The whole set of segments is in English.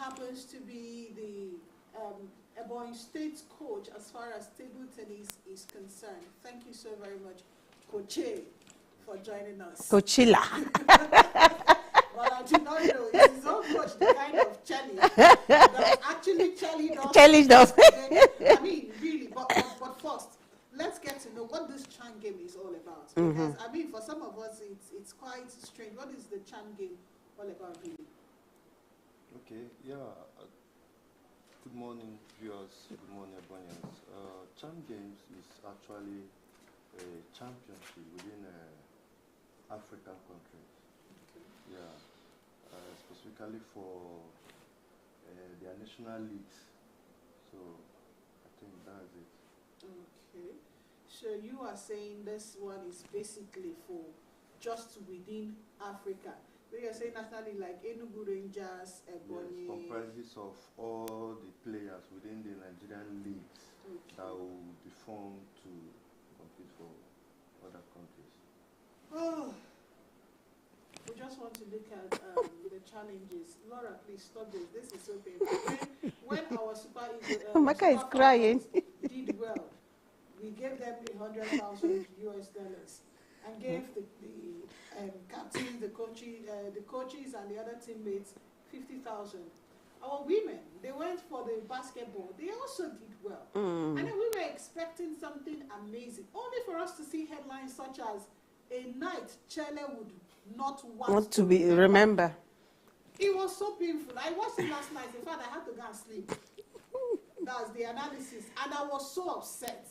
happens to be the Ebonyi State coach as far as table tennis is concerned. Thank you so very much, Coach, for joining us. Coachilla. Well, I did not know it is so much the kind of challenge that actually challenge us. I mean, really, but first, let's get to know what this Chan game is all about. Because, I mean, for some of us, it's quite strange. What is the Chan game all about, really? Okay, yeah. Good morning, viewers. Good morning, Ebonyans. Chan Games is actually a championship within African countries. Okay. Yeah. Specifically for their national leagues. So I think that's it. Okay. So you are saying this one is basically for just within Africa. So you're saying nationally like Enugu Rangers, Ebonyi. Yes, comprises of all the players within the Nigerian leagues that will be formed to compete for other countries. Oh. We just want to look at the challenges. Laura, please stop this. This is so painful. When our Super Maka is crying. did well, we gave them $100,000 and gave the captains, the coaches, and the other teammates 50,000. Our women, they went for the basketball. They also did well, and then we were expecting something amazing, only for us to see headlines such as a night Chele would not want to be remember. It was so painful. I watched it last night. In fact, I had to go and sleep. That's the analysis, and I was so upset.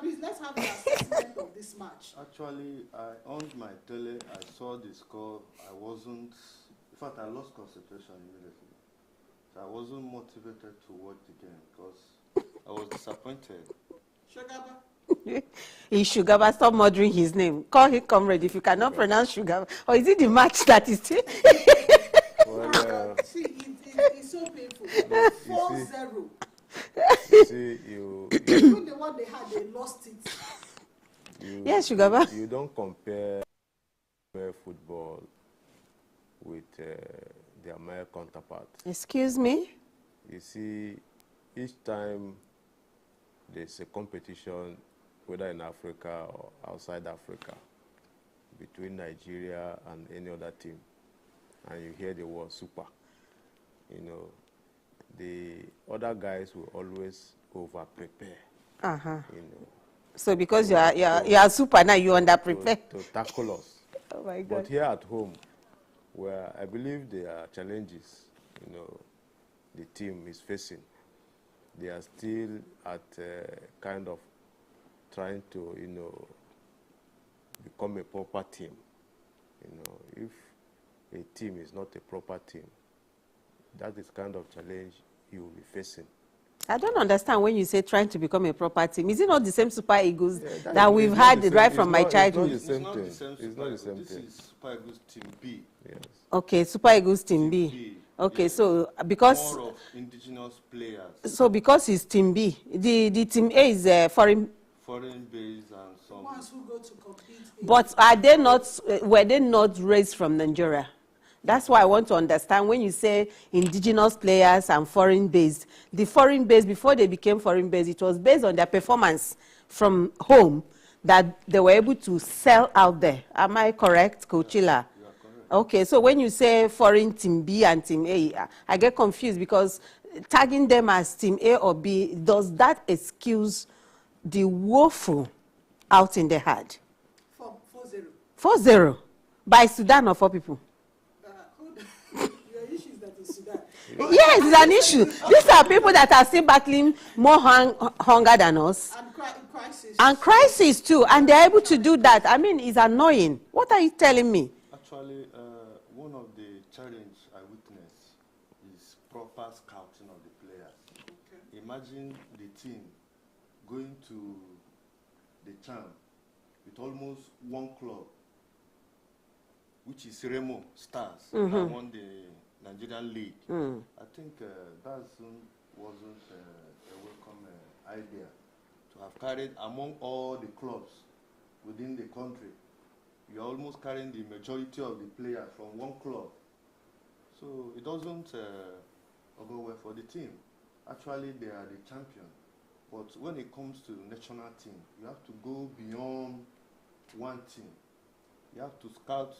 Please, let's have the assessment of this match. Actually, I on my tele, I saw the score. I wasn't. In fact, I lost concentration immediately. So I wasn't motivated to watch the game because I was disappointed. Shugaba. He's Shugaba, stop murdering his name. Call him comrade if you cannot pronounce Shugaba. Or is it the match that is still? Well, see, it's so painful. 4-0. You see, even the one they had, they lost it. Yes, Shugaba. You don't compare football with their male counterparts. Excuse me? You see, each time there's a competition, whether in Africa or outside Africa, between Nigeria and any other team, and you hear the word super, you know, the other guys will always over-prepare. You know. So because you are super now, you under-prepare. To tackle us. Oh my God. But here at home, where I believe there are challenges, you know, the team is facing, they are still at kind of trying to, you know, become a proper team. You know, if a team is not a proper team, that is kind of challenge you will be facing. I don't understand when you say trying to become a proper team. Is it not the same Super Eagles that we've had right from my childhood? It's not the same thing. It's not the same thing. This is Super Eagles Team B. Yes. Okay, Super Eagles Team B. Okay, yes. So because more of indigenous players. So because it's Team B, the Team A is foreign based and some ones who go to compete. But are they not? Were they not raised from Nigeria? That's why I want to understand when you say indigenous players and foreign based. The foreign based, before they became foreign based, it was based on their performance from home that they were able to sell out there. Am I correct, Coachilla? You are correct. Okay, so when you say foreign Team B and Team A, I get confused because tagging them as Team A or B, does that excuse the woeful outing they had? 4-0. 4-0 by Sudan or 4 people? Your issue is that it's Sudan. Yes, it's an issue. These are people that are still battling more hunger than us. And crisis. And crisis too. And they're able to do that. I mean, it's annoying. What are you telling me? Actually, one of the challenges I witnessed is proper scouting of the players. Okay. Imagine the team going to the CHAN with almost one club, which is Remo Stars, that won the Nigerian League. I think that wasn't a welcome idea to have carried among all the clubs within the country. You're almost carrying the majority of the players from one club. So it doesn't or go well for the team. Actually, they are the champion. But when it comes to national team, you have to go beyond one team. You have to scout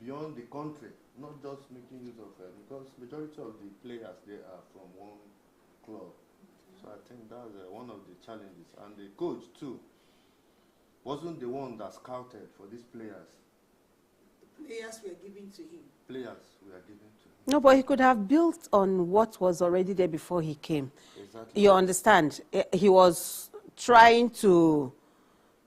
beyond the country, not just making use of because majority of the players, they are from one club. So I think that's one of the challenges. And the coach too wasn't the one that scouted for these players. The players were given to him. Players were given to him. No, but he could have built on what was already there before he came. Exactly. You understand? He was trying to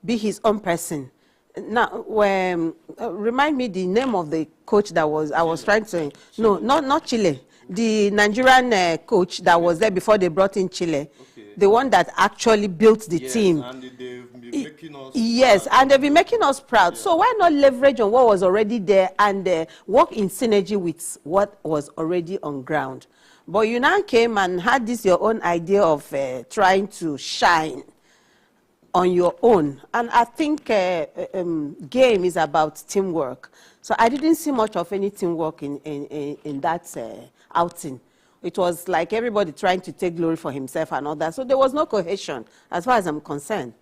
be his own person. Now, when, remind me the name of the coach that was, I was trying to, no, not Chile. The Nigerian coach that was there before they brought in Chile. Okay. The one that actually built the team. And they've been making us Yes, proud. and they've been making us proud. Yeah. So why not leverage on what was already there and work in synergy with what was already on ground? But you now came and had this your own idea of trying to shine on your own. And I think game is about teamwork. So I didn't see much of any teamwork in that outing. It was like everybody trying to take glory for himself and all that. So there was no cohesion as far as I'm concerned.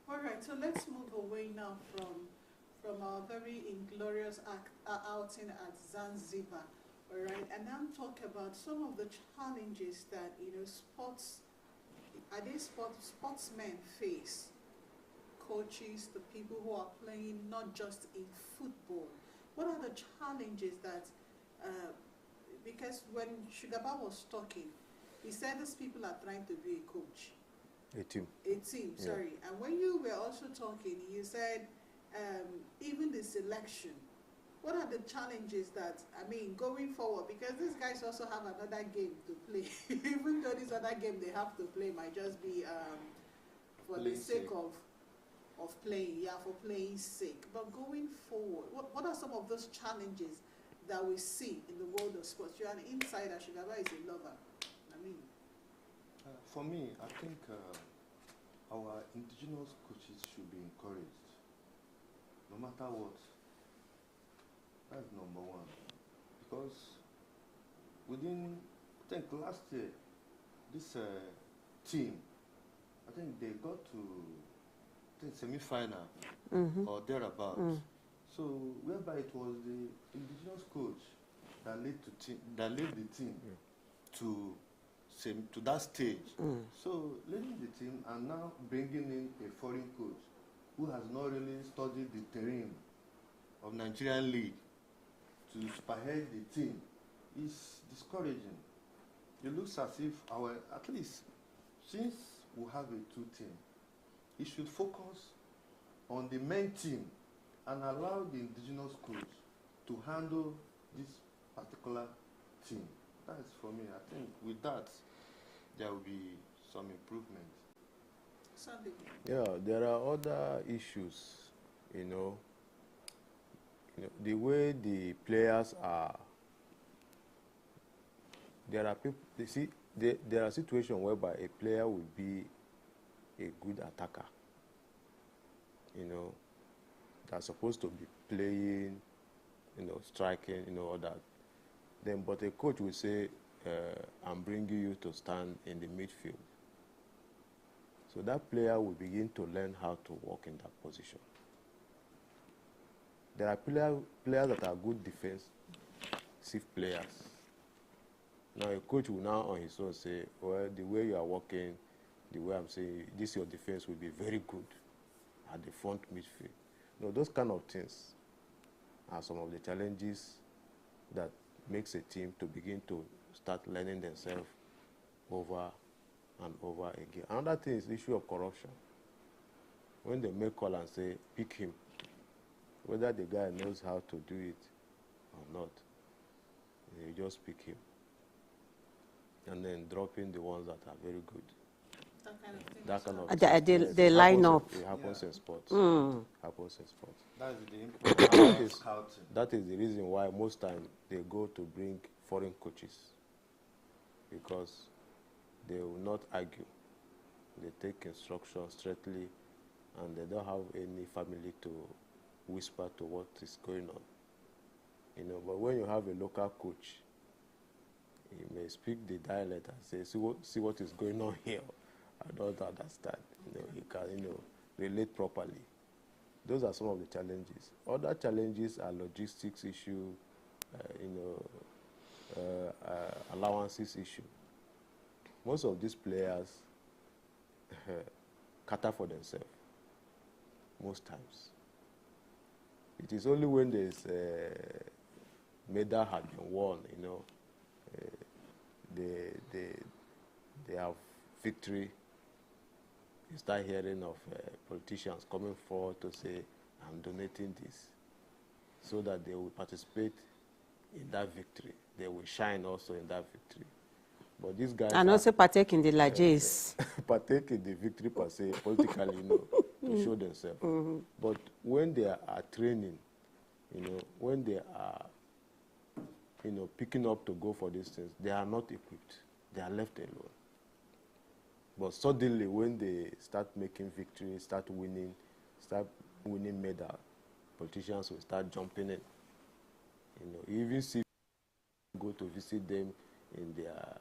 All right, so let's move away now from our very inglorious outing at Zanzibar. All right, and now talk about some of the challenges that, sportsmen face. Coaches, the people who are playing not just in football. What are the challenges that, because when Sugaba was talking, he said these people are trying to be a coach. A team. A team, sorry. Yeah. And when you were also talking, you said even the selection. What are the challenges that, going forward? Because these guys also have another game to play. Even though this other game they have to play might just be for the sake of playing, for playing sake. But going forward, what are some of those challenges that we see in the world of sports? You're an insider, Shugaba is a lover. For me, I think our indigenous coaches should be encouraged, no matter what. That's number one. Because within, I think last year, this team, I think they got to semi-final or thereabouts. So whereby it was the indigenous coach that led the team to that stage. So leading the team and now bringing in a foreign coach who has not really studied the terrain of Nigerian league to spearhead the team is discouraging. It looks as if at least since we have a two team, it should focus on the main team and allow the indigenous coach to handle this particular team. That's for me. I think with that, there will be some improvement. Sunday. Yeah, there are other issues, the way the players are, there are people, there are situations whereby a player will be a good attacker, that's supposed to be playing, striking, all that. Then, but a coach will say, I'm bringing you to stand in the midfield. So that player will begin to learn how to work in that position. There are players that are good defensive players. Now a coach will now on his own say, well, the way you are working, the way I'm saying, your defense will be very good at the front midfield. Those kind of things are some of the challenges that makes a team to begin to start learning themselves over and over again. Another thing is the issue of corruption. When they make call and say, pick him, whether the guy knows how to do it or not, they just pick him. And then dropping the ones that are very good. That kind of thing. They line up. It happens in sports. Happens in sports. That's the important scouting. That is the reason why most times they go to bring foreign coaches, because they will not argue. They take instructions straightly, and they don't have any family to whisper to what is going on. But when you have a local coach, He may speak the dialect and say, see what is going on here. I don't understand. He can, relate properly. Those are some of the challenges. Other challenges are logistics issue, allowances issue. Most of these players cater for themselves, most times. It is only when there's medal had been won, they have victory. You start hearing of politicians coming forward to say, I'm donating this, so that they will participate in that victory. They will shine also in that victory. But these guys and also partake in the largesse. Partake in the victory per se, politically, to show themselves. Mm-hmm. But when they are training, when they are, picking up to go for these things, they are not equipped. They are left alone. But suddenly, when they start making victory, start winning medal, politicians will start jumping in. You even see go to visit them in their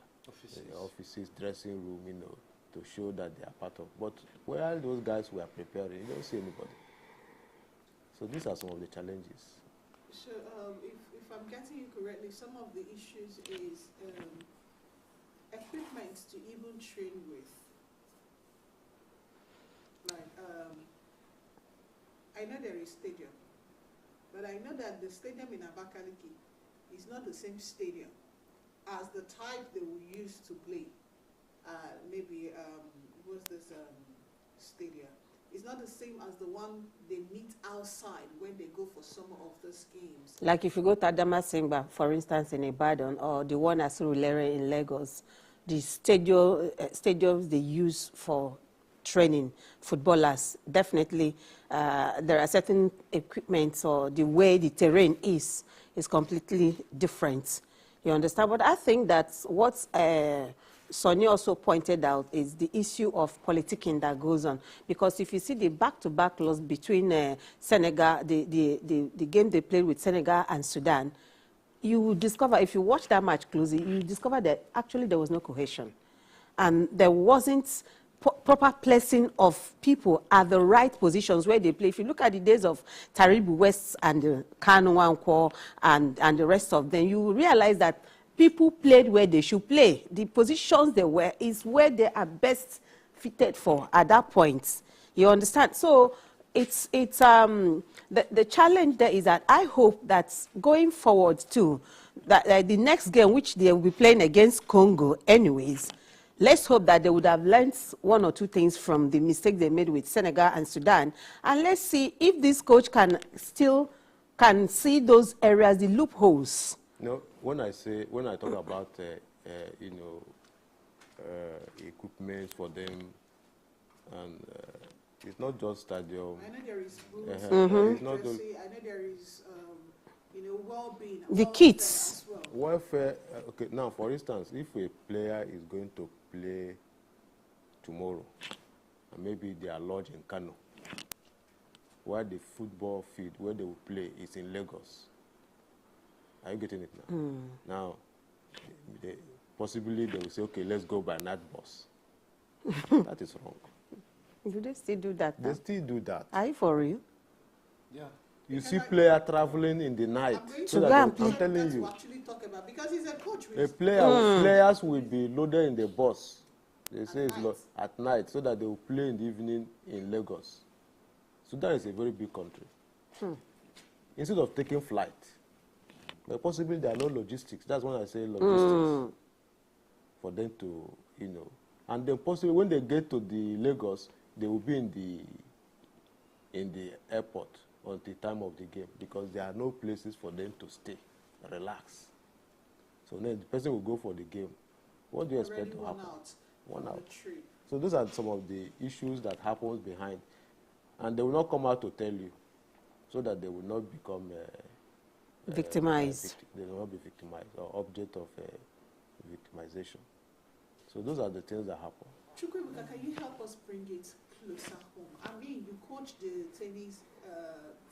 offices, dressing room, to show that they are part of. But while those guys were preparing, you don't see anybody. So these are some of the challenges. So if I'm getting you correctly, some of the issues is equipment to even train with. Like, I know there is stadium, but I know that the stadium in Abakaliki is not the same stadium as the type they will use to play. Maybe, what's this stadium? It's not the same as the one they meet outside when they go for some of those games. Like if you go to Adamasingba, for instance, in Ibadan, or the one at Surulere in Lagos, the stadiums they use for training footballers, definitely there are certain equipment, or the way the terrain is completely different. You understand? But I think that's what Sonny also pointed out is the issue of politicking that goes on. Because if you see the back-to-back loss between Senegal, the game they played with Senegal and Sudan, you will discover, if you watch that match closely, you discover that actually there was no cohesion. And there wasn't proper placing of people at the right positions where they play. If you look at the days of Taribu West and Kanu Wankwo and the rest of them, you will realize that people played where they should play. The positions they were is where they are best fitted for at that point. You understand? So it's the challenge there is that I hope that going forward too, that the next game, which they will be playing against Congo anyways, let's hope that they would have learned one or two things from the mistake they made with Senegal and Sudan. And let's see if this coach can see those areas, the loopholes. When I talk about equipment for them, and it's not just stadium. I know there is boots, it's not jersey, I know there is well-being, the kits. Well. Welfare. Okay, now for instance, if a player is going to play tomorrow, and maybe they are lodged in Kano, while the football field where they will play is in Lagos. Are you getting it now? Now, possibly they will say, okay, let's go by night bus. That is wrong. Do they still do that now? They still do that. Are you for real? Yeah. You see players traveling in the night. I'm telling you. Actually talk about, because he's a coach. Players will be loaded in the bus. They say it's at night, so that they will play in the evening in Lagos. Sudan is a very big country. Instead of taking flight, but possibly there are no logistics. That's when I say logistics. For them to, and then possibly when they get to the Lagos, they will be in the airport on the time of the game, because there are no places for them to stay, relax. So then the person will go for the game. What do you expect to happen? One out. So those are some of the issues that happens behind, and they will not come out to tell you, so that they will not become victimized. They will not be victimized or object of victimization. So those are the things that happen. Chukwuebuka, can you help us bring it closer home? I mean, you coach the tennis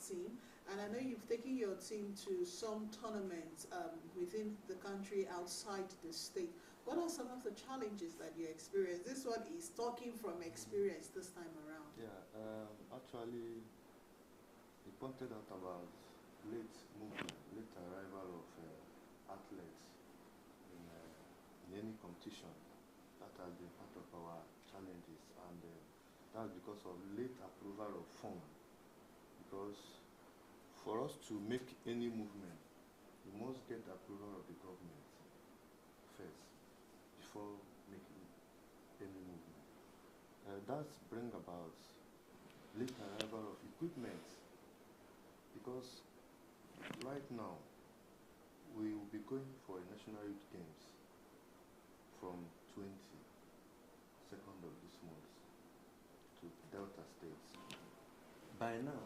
team, And I know you've taken your team to some tournaments within the country, outside the state. What are some of the challenges that you experience? This one is talking from experience this time around. Yeah, actually, you pointed out about late movement, late arrival of athletes in any competition. That has been part of our challenges, and that's because of late approval of funds. Because for us to make any movement, we must get the approval of the government first before making any movement. That brings about late arrival of equipment, because right now we will be going for a national youth games from 22nd of this month to Delta States. By now,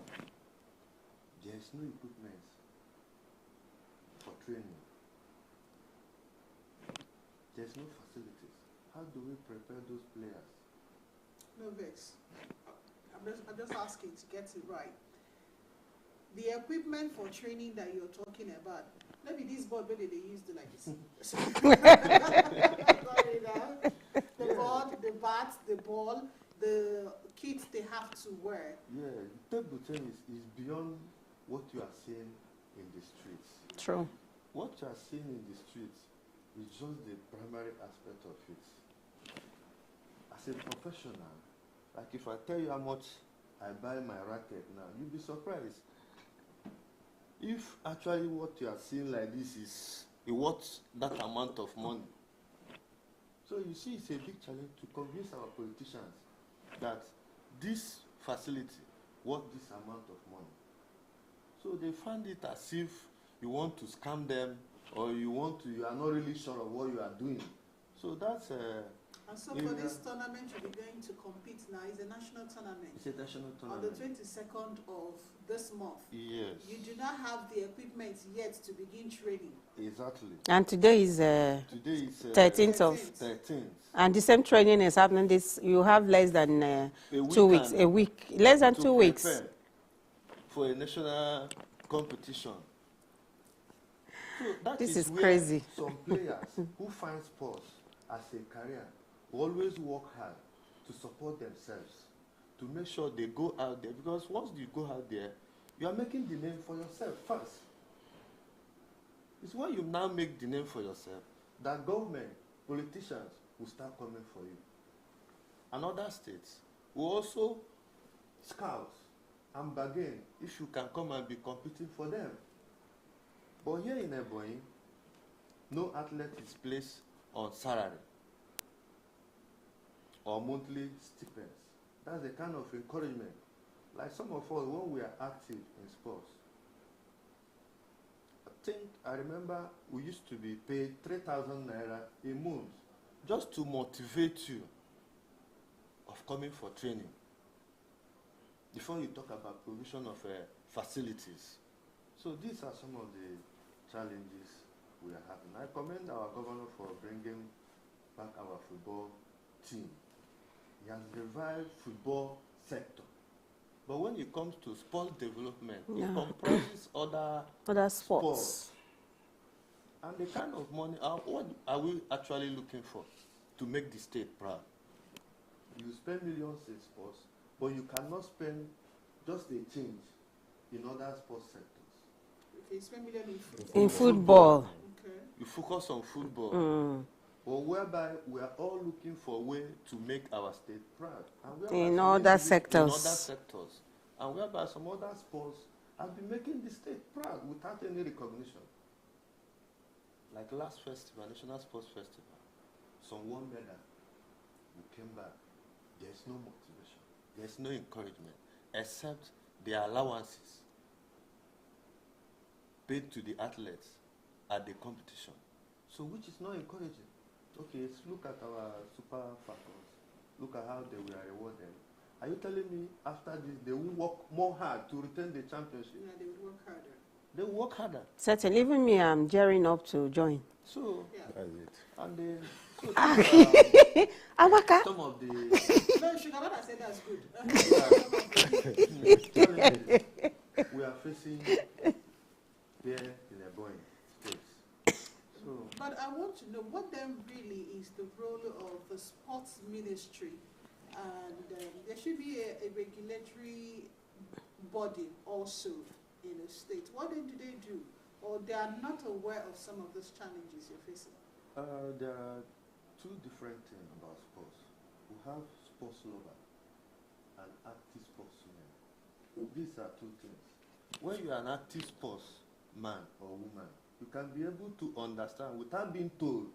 there is no equipment for training. There's no facilities. How do we prepare those players? No vex. I'm just asking to get it right. The equipment for training that you're talking about, maybe this board, maybe they used it like this. Sorry now. The board, the bat, the ball, the kits they have to wear. Yeah, table tennis is beyond what you are seeing in the streets. True. What you are seeing in the streets is just the primary aspect of it. As a professional, like if I tell you how much I buy my racket now, you'll be surprised. If actually what you are seeing like this is worth that amount of money. So you see, it's a big challenge to convince our politicians that this facility worth this amount of money. So they find it as if you want to scam them, or you are not really sure of what you are doing. So that's and so for this tournament you'll be going to compete now, it's a national tournament. It's a national On tournament. the 22nd of this month. Yes. You do not have the equipment yet to begin training. Exactly. And today is Today is 13th of, 13th. and the same training is happening this, you have less than 2 weeks, a week, less than 2 weeks. Prepare for a national competition. So that This is where crazy. Some players who find sports as a career always work hard to support themselves, to make sure they go out there, because once you go out there, you are making the name for yourself first. It's when you now make the name for yourself that government, politicians will start coming for you. And other states will also scout and bargain if you can come and be competing for them. But here in Ebonyi, no athlete is placed on salary or monthly stipends. That's the kind of encouragement. Like some of us, when we are active in sports, I remember we used to be paid 3,000 naira a month just to motivate you of coming for training. Before you talk about provision of facilities. So these are some of the challenges we are having. I commend our governor for bringing back our football team. He has revived football sector. But when it comes to sports development, it comprises other sports. And the kind of money, what are we actually looking for to make the state proud? You spend millions in sports, but you cannot spend just a change in other sports sectors. Okay, you spend million In football. Okay. You focus on football. But whereby we are all looking for a way to make our state proud. And In other sectors. In other sectors. And whereby some other sports have been making the state proud without any recognition. Like last festival, National Sports Festival, some won medal. We came back. There's no motivation. There's no encouragement, except the allowances paid to the athletes at the competition. So which is not encouraging. Okay, let's look at our Super Falcons. Look at how they were rewarded. Are you telling me after this they will work more hard to retain the championship? Yeah, they would work harder. They will work harder. Certainly, even me, I'm gearing up to join. So, Yeah. That's it. and then, so Amaka. some of the No, Sugar, I said that's good. we are facing there in Ebonyi states. So, but I want to know what then really is the role of the sports ministry, and there should be a regulatory body also in a state. What then do they do? Or they are not aware of some of those challenges you're facing? there are two different things about sports. We have sports lover and active sportsmen. These are two things. When you are an active sports man or woman, you can be able to understand without being told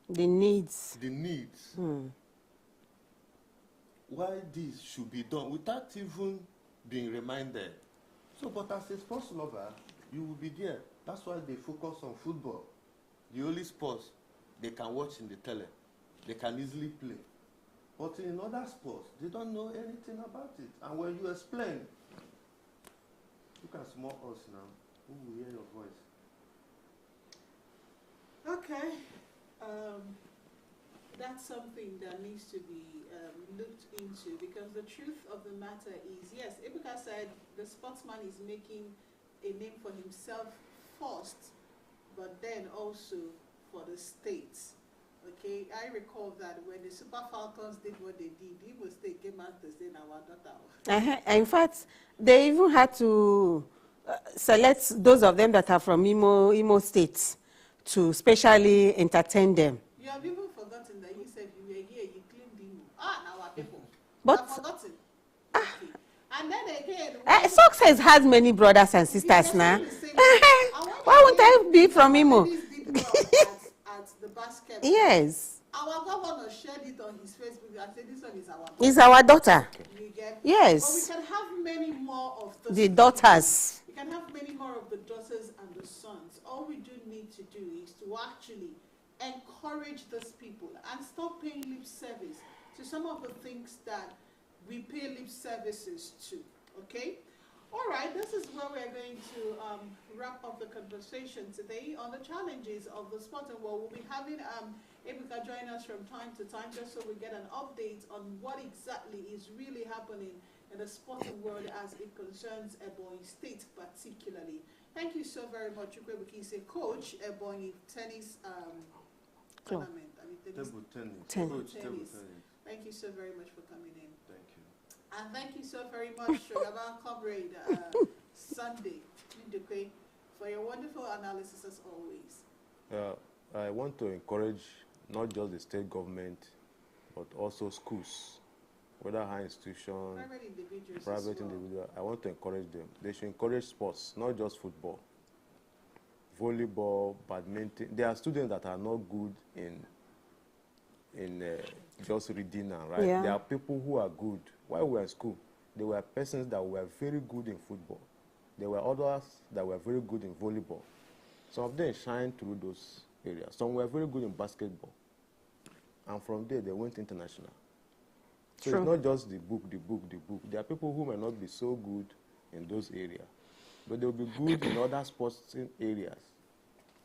The needs. Why this should be done without even being reminded. So, but as a sports lover, you will be there. That's why they focus on football. The only sports they can watch in the tele. They can easily play. But in other sports, they don't know anything about it. And when you explain, look at small us now, who will hear your voice. Okay. That's something that needs to be looked into, because the truth of the matter is, yes, Ebuka said the sportsman is making a name for himself first, but then also for the states. Okay, I recall that when the Super Falcons did what they did, Imo State came out to say, "Our daughter." In fact, they even had to select those of them that are from Imo State to specially entertain them. You have even forgotten that you said you were here, you claimed Imo. Now our people. But- You have forgotten. Okay. And then again, Success has many brothers and sisters now. Why won't I be from Imo? Did well at the basketball. Yes. Our governor shared it on his Facebook and said this one is our daughter. It's our daughter. You get? Yes. But we can have many more of those The daughters. We can have many more of the daughters and the sons. All we do need to do is to actually encourage those people and stop paying lip service to some of the things that we pay lip services to. Okay? All right, this is where we're going to wrap up the conversation today on the challenges of the sporting world. We'll be having Ebuka join us from time to time just so we get an update on what exactly is really happening in the sporting world as it concerns Ebonyi State particularly. Thank you so very much, Ebuka is a coach, Ebonyi tennis tournament. Table tennis. Ten- Coach, table Tennis. tennis. Thank you so very much for coming in. Thank you. And thank you so very much, Sugarman Comrade Sunday Ndukwe, for your wonderful analysis as always. I want to encourage not just the state government, but also schools, whether high institutions, Private individuals. private as well. individuals. I want to encourage them. They should encourage sports, not just football, volleyball, badminton. There are students that are not good in just reading and writing. Yeah. There are people who are good. While we were in school, there were persons that were very good in football. There were others that were very good in volleyball. Some of them shined through those areas. Some were very good in basketball. And from there, they went international. So True. it's not just the book. There are people who may not be so good in those areas, but they'll be good in other sports areas.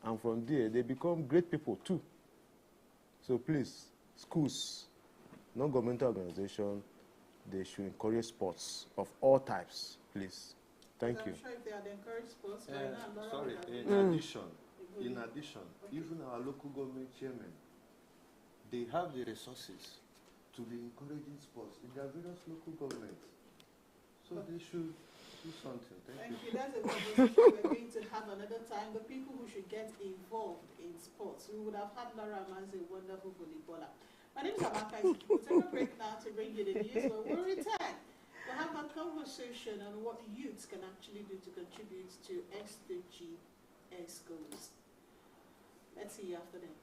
And from there, they become great people too. So please, schools, non-governmental organizations, they should encourage sports of all types, please. Thank you. I'm sure if they had encouraged sports, by now, Laura Sorry, would have in been- addition, even our local government chairman, they have the resources to be encouraging sports in their various local governments. So they should do something. Thank you. That's a conversation we're going to have another time. The people who should get involved in sports. We would have had Laura as a wonderful volleyballer. My name is Amaka. We'll take a break now to bring you the news, but we'll return. We'll have a conversation on what youths can actually do to contribute to SDG schools. Let's see you after then.